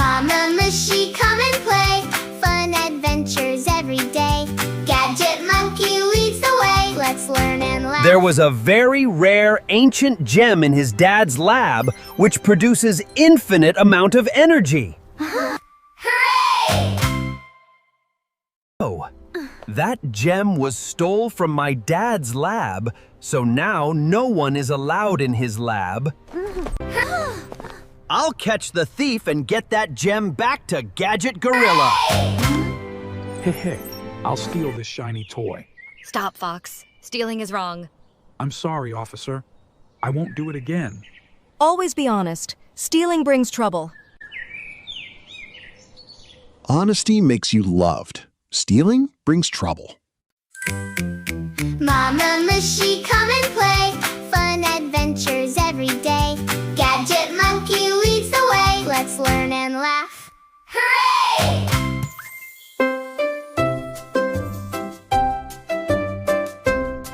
Mama Mushi, come and play. Fun adventures every day. Gadget monkey leads the way. Let's learn and laugh. There was a very rare ancient gem in his dad's lab which produces infinite amount of energy. Hooray! Oh, that gem was stole from my dad's lab, so now no one is allowed in his lab. I'll catch the thief and get that gem back to Gadget Gorilla. Hey, I'll steal this shiny toy. Stop, Fox. Stealing is wrong. I'm sorry, officer. I won't do it again. Always be honest. Stealing brings trouble. Honesty makes you loved. Stealing brings trouble. Mama Mushi, come and play. Fun adventures every day. Gadget monkey leads the way. Let's learn and laugh. Hooray!